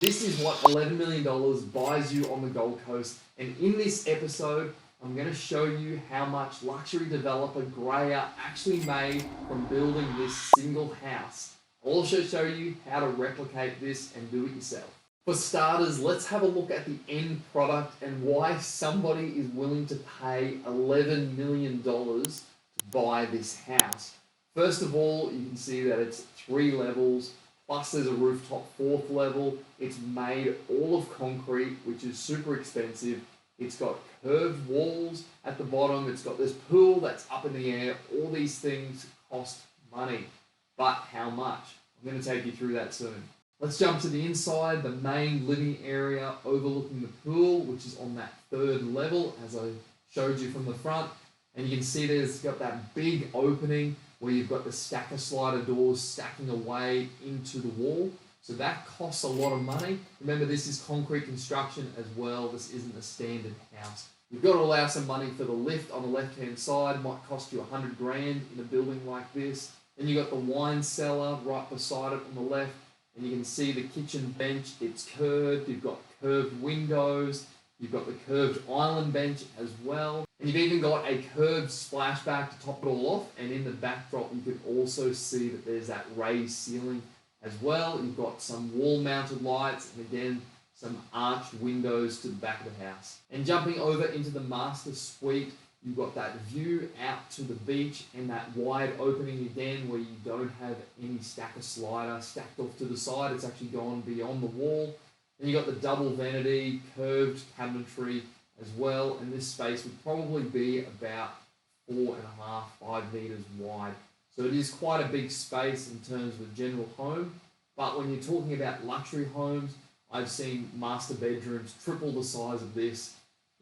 This is what $11 million buys you on the Gold Coast. And in this episode, I'm going to show you how much luxury developer GRAYA actually made from building this single house. I'll also show you how to replicate this and do it yourself. For starters, let's have a look at the end product and why somebody is willing to pay $11 million to buy this house. First of all, you can see that it's 3 levels, plus there's a rooftop 4th level. It's made all of concrete, which is super expensive. It's got curved walls at the bottom. It's got this pool that's up in the air. All these things cost money. But how much? I'm going to take you through that soon. Let's jump to the inside, the main living area overlooking the pool, which is on that 3rd level, as I showed you from the front. And you can see there's got that big opening where you've got the stacker slider doors stacking away into the wall. So that costs a lot of money. Remember, this is concrete construction as well. This isn't a standard house. You've got to allow some money for the lift on the left-hand side. Might cost you $100 grand in a building like this. Then you've got the wine cellar right beside it on the left. And you can see the kitchen bench. It's curved. You've got curved windows. You've got the curved island bench as well. And you've even got a curved splashback to top it all off. And in the backdrop, you can also see that there's that raised ceiling as well. You've got some wall-mounted lights and again, some arched windows to the back of the house. And jumping over into the master suite, you've got that view out to the beach and that wide opening again where you don't have any stacker slider stacked off to the side. It's actually gone beyond the wall. Then you've got the double vanity, curved cabinetry as well. And this space would probably be about 4.5, 5 meters wide. So it is quite a big space in terms of a general home. But when you're talking about luxury homes, I've seen master bedrooms triple the size of this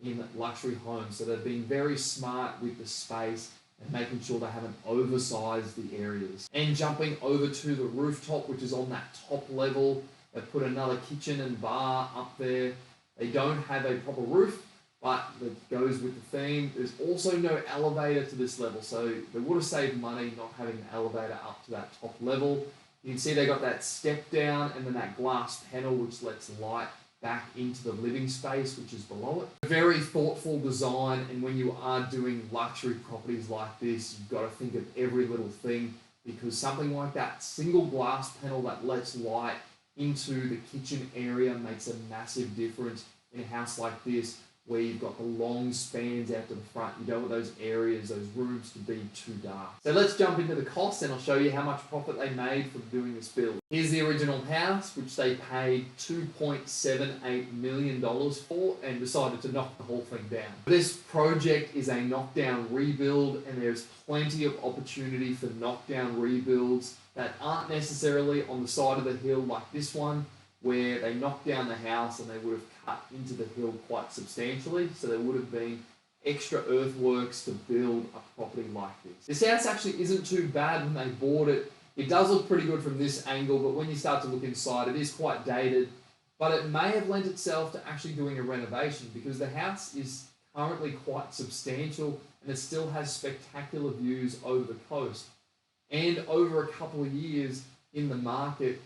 in luxury homes. So they've been very smart with the space and making sure they haven't oversized the areas. And jumping over to the rooftop, which is on that top level, they've put another kitchen and bar up there. They don't have a proper roof, but that goes with the theme. There's also no elevator to this level, so they would have saved money not having an elevator up to that top level. You can see they got that step down and then that glass panel which lets light back into the living space, which is below it. Very thoughtful design, and when you are doing luxury properties like this, you've got to think of every little thing, because something like that single glass panel that lets light into the kitchen area makes a massive difference in a house like this, where you've got the long spans out to the front. You don't want those areas, those rooms to be too dark. So let's jump into the costs and I'll show you how much profit they made from doing this build. Here's the original house, which they paid $2.78 million for and decided to knock the whole thing down. This project is a knockdown rebuild, and there's plenty of opportunity for knockdown rebuilds that aren't necessarily on the side of the hill like this one, where they knocked down the house and they would have cut into the hill quite substantially. So there would have been extra earthworks to build a property like this. This house actually isn't too bad when they bought it. It does look pretty good from this angle, but when you start to look inside, it is quite dated. But it may have lent itself to actually doing a renovation, because the house is currently quite substantial and it still has spectacular views over the coast. And over a couple of years in the market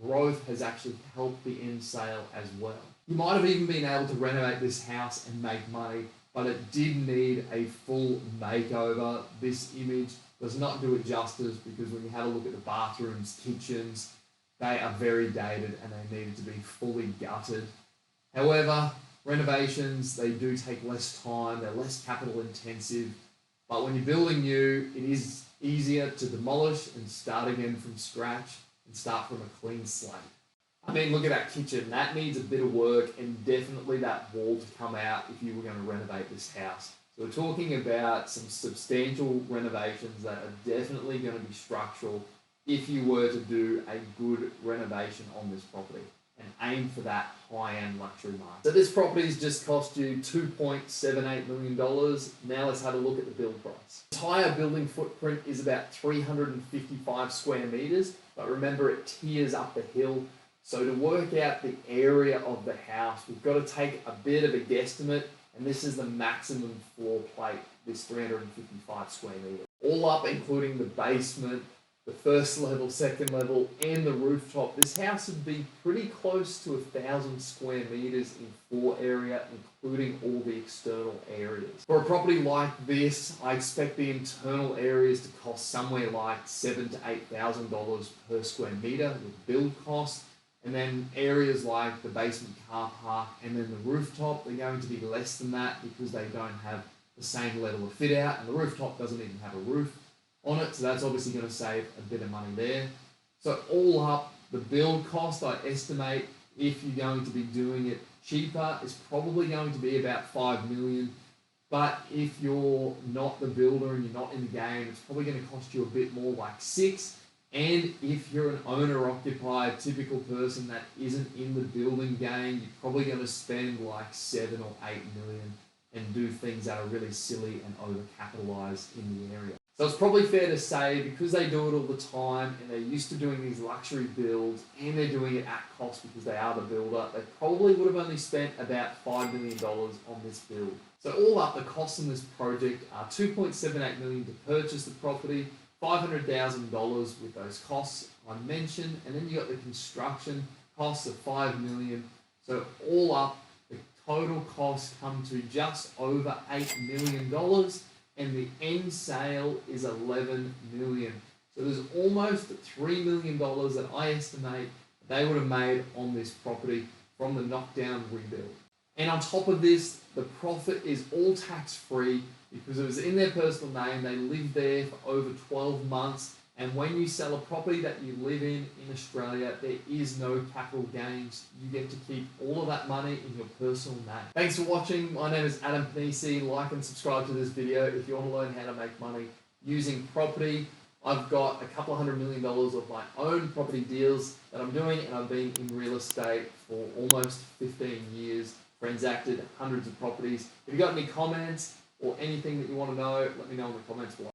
growth has actually helped the end sale as well. You might have even been able to renovate this house and make money, but it did need a full makeover. This image does not do it justice, because when you have a look at the bathrooms, kitchens, they are very dated and they needed to be fully gutted. However, renovations, they do take less time, they're less capital intensive, but when you're building new, it is easier to demolish and start again from scratch and start from a clean slate. I mean, look at that kitchen. That needs a bit of work, and definitely that wall to come out if you were going to renovate this house. So we're talking about some substantial renovations that are definitely going to be structural if you were to do a good renovation on this property and aim for that high-end luxury market. So this property's just cost you $2.78 million. Now let's have a look at the build price. The entire building footprint is about 355 square meters, but remember it tiers up the hill. So to work out the area of the house, we've got to take a bit of a guesstimate, and this is the maximum floor plate, this 355 square meters. All up, including the basement, the first level, second level, and the rooftop, this house would be pretty close to 1,000 square meters in floor area, including all the external areas. For a property like this, I expect the internal areas to cost somewhere like $7,000 to $8,000 per square meter with build costs. And then areas like the basement car park and then the rooftop, they're going to be less than that because they don't have the same level of fit out, and the rooftop doesn't even have a roof on it, so that's obviously going to save a bit of money there. So all up, the build cost, I estimate, if you're going to be doing it cheaper, is probably going to be about $5 million. But if you're not the builder and you're not in the game, it's probably going to cost you a bit more, like $6 million. And if you're an owner-occupied, typical person that isn't in the building game, you're probably going to spend like $7 or $8 million and do things that are really silly and over-capitalized in the area. So it's probably fair to say, because they do it all the time and they're used to doing these luxury builds and they're doing it at cost because they are the builder, they probably would have only spent about $5 million on this build. So all up, the costs in this project are $2.78 million to purchase the property, $500,000 with those costs I mentioned, and then you got the construction costs of $5 million. So all up, the total costs come to just over $8 million, and the end sale is $11 million. So there's almost $3 million that I estimate they would have made on this property from the knockdown rebuild. And on top of this, the profit is all tax-free because it was in their personal name. They lived there for over 12 months. And when you sell a property that you live in Australia, there is no capital gains. You get to keep all of that money in your personal name. Thanks for watching. My name is Adam Panisi. Like and subscribe to this video if you want to learn how to make money using property. I've got a couple of $100 million of my own property deals that I'm doing, and I've been in real estate for almost 15 years, transacted hundreds of properties. If you've got any comments or anything that you want to know, let me know in the comments below.